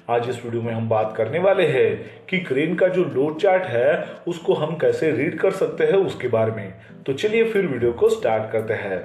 आज इस वीडियो में हम बात करने वाले हैं कि क्रेन का जो लोड चार्ट है उसको हम कैसे रीड कर सकते हैं उसके बारे में। तो चलिए फिर वीडियो को स्टार्ट करते हैं।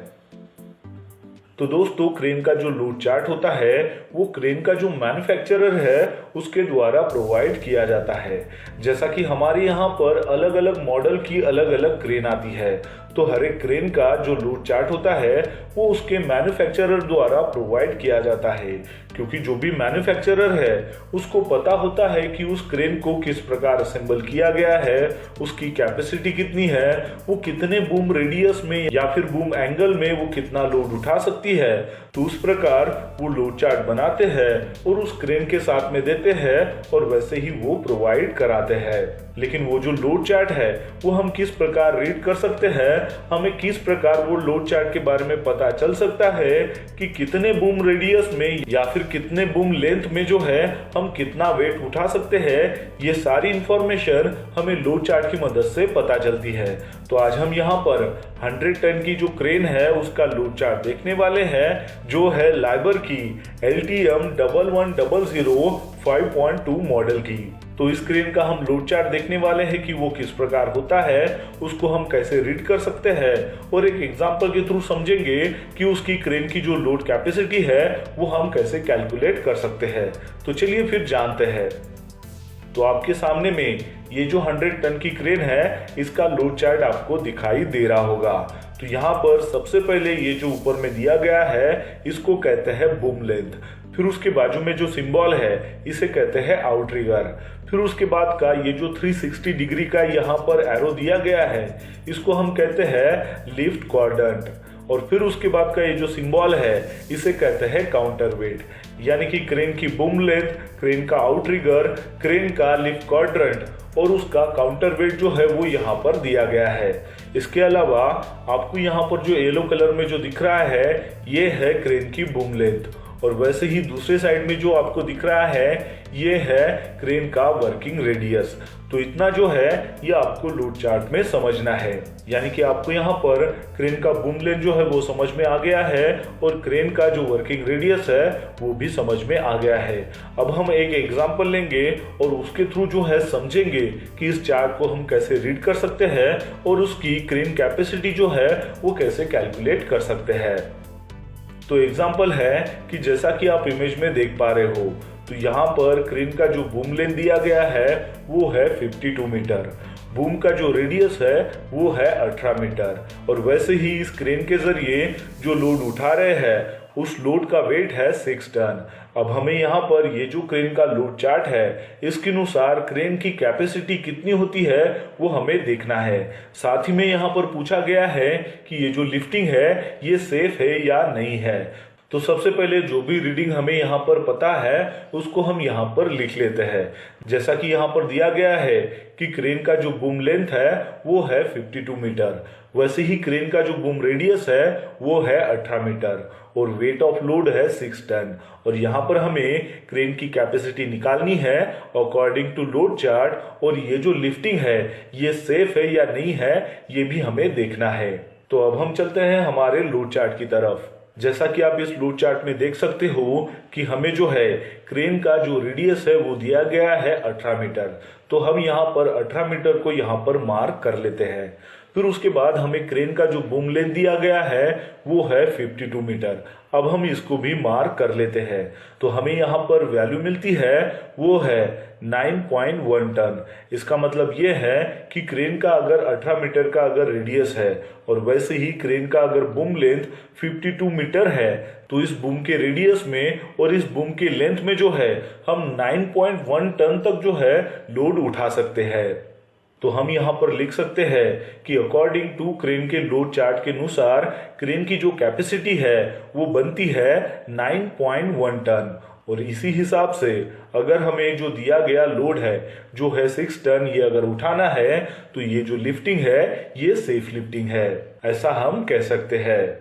तो दोस्तों, क्रेन का जो लोड चार्ट होता है वो क्रेन का जो मैन्युफैक्चरर है उसके द्वारा प्रोवाइड किया जाता है। जैसा कि हमारे यहाँ पर अलग अलग मॉडल की अलग अलग क्रेन आती है, तो हर एक क्रेन का जो लोड चार्ट होता है वो उसके मैन्युफैक्चरर द्वारा प्रोवाइड किया जाता है, क्योंकि जो भी मैन्युफैक्चरर है उसको पता होता है कि उस क्रेन को किस प्रकार असेंबल किया गया है, उसकी कैपेसिटी कितनी है, वो कितने बूम रेडियस में या फिर बूम एंगल में वो कितना लोड उठा सकती है। तो उस प्रकार वो लोड चार्ट बनाते हैं और उस क्रेन के साथ में देते हैं और वैसे ही वो प्रोवाइड कराते हैं। लेकिन वो जो लोड चार्ट है वो हम किस प्रकार रीड कर सकते हैं, हमें किस प्रकार वो लोड चार्ट के बारे में पता चल सकता है कि कितने बूम रेडियस में या फिर कितने बूम लेंथ में जो है हम कितना वेट उठा सकते हैं, ये सारी इंफॉर्मेशन हमें लोड चार्ट की मदद से पता चलती है। तो आज हम यहाँ पर 100 टन की जो क्रेन है उसका लोड चार्ट देखने वाले हैं, जो है लाइबर की LTM 1100 5.2 मॉडल की। तो इस क्रेन का हम लोड चार्ट देखने वाले हैं कि वो किस प्रकार होता है, उसको हम कैसे रीड कर सकते हैं और एक एग्जांपल के थ्रू समझेंगे कि उसकी क्रेन की जो लोड कैपेसिटी है वो हम कैसे कैलकुलेट कर सकते हैं। तो चलिए फिर जानते हैं। तो आपके सामने में ये जो 100 टन की क्रेन है इसका लोड चार्ट आपको दिखाई दे रहा होगा। तो यहाँ पर सबसे पहले ये जो ऊपर में दिया गया है इसको कहते हैं बूम लेंथ, फिर उसके बाजू में जो सिंबल है इसे कहते हैं आउटरिगर, फिर उसके बाद का ये जो 360 डिग्री का यहाँ पर एरो दिया गया है इसको हम कहते हैं लिफ्ट क्वाड्रेंट, और फिर उसके बाद का ये जो सिंबल है इसे कहते हैं काउंटर वेट। यानी कि क्रेन की बूम लेंथ, क्रेन का आउटरिगर, क्रेन का लिफ्ट क्वाड्रेंट और उसका काउंटर वेट जो है वो यहाँ पर दिया गया है। इसके अलावा आपको यहाँ पर जो येलो कलर में जो दिख रहा है ये है क्रेन की बूम लेंथ, और वैसे ही दूसरे साइड में जो आपको दिख रहा है ये है क्रेन का वर्किंग रेडियस। तो इतना जो है ये आपको लोड चार्ट में समझना है। यानी कि आपको यहाँ पर क्रेन का बूम लेंथ जो है वो समझ में आ गया है और क्रेन का जो वर्किंग रेडियस है वो भी समझ में आ गया है। अब हम एक एग्जांपल लेंगे और उसके थ्रू जो है समझेंगे कि इस चार्ट को हम कैसे रीड कर सकते हैं और उसकी क्रेन कैपेसिटी जो है वो कैसे कैलकुलेट कर सकते हैं। तो एग्जाम्पल है कि जैसा कि आप इमेज में देख पा रहे हो, तो यहाँ पर क्रेन का जो बूम लेंथ दिया गया है वो है 52 मीटर, बूम का जो रेडियस है वो है 18 मीटर, और वैसे ही इस क्रेन के जरिए जो लोड उठा रहे हैं उस लोड का वेट है 6 टन। अब हमें यहाँ पर ये जो क्रेन का लोड चार्ट है इसके अनुसार क्रेन की कैपेसिटी कितनी होती है वो हमें देखना है। साथ ही में यहाँ पर पूछा गया है कि ये जो लिफ्टिंग है ये सेफ है या नहीं है। तो सबसे पहले जो भी रीडिंग हमें यहाँ पर पता है उसको हम यहाँ पर लिख लेते हैं। जैसा कि यहाँ पर दिया गया है कि क्रेन का जो बूम लेंथ है वो है 52 मीटर, वैसे ही क्रेन का जो बूम रेडियस है वो है 18 मीटर और वेट ऑफ लोड है 6 टन। और यहाँ पर हमें क्रेन की कैपेसिटी निकालनी है अकॉर्डिंग टू लोड चार्ट, और ये जो लिफ्टिंग है ये सेफ है या नहीं है ये भी हमें देखना है। तो अब हम चलते हैं हमारे लोड चार्ट की तरफ। जैसा कि आप इस लोड चार्ट में देख सकते हो कि हमें जो है क्रेन का जो रेडियस है वो दिया गया है 18 मीटर, तो हम यहाँ पर 18 मीटर को यहाँ पर मार्क कर लेते हैं। फिर उसके बाद हमें क्रेन का जो बूम लेंथ दिया गया है वो है 52 मीटर, अब हम इसको भी मार्क कर लेते हैं। तो हमें यहाँ पर वैल्यू मिलती है वो है 9.1 टन। इसका मतलब ये है कि क्रेन का अगर 18 मीटर का अगर रेडियस है और वैसे ही क्रेन का अगर बूम लेंथ 52 मीटर है, तो इस बूम के रेडियस में और इस बूम के लेंथ में जो है हम 9.1 टन तक जो है लोड उठा सकते हैं। तो हम यहाँ पर लिख सकते हैं कि अकॉर्डिंग टू क्रेन के लोड चार्ट के अनुसार क्रेन की जो कैपेसिटी है वो बनती है 9.1 टन, और इसी हिसाब से अगर हमें जो दिया गया लोड है जो है 6 टन ये अगर उठाना है तो ये जो लिफ्टिंग है ये सेफ लिफ्टिंग है, ऐसा हम कह सकते हैं।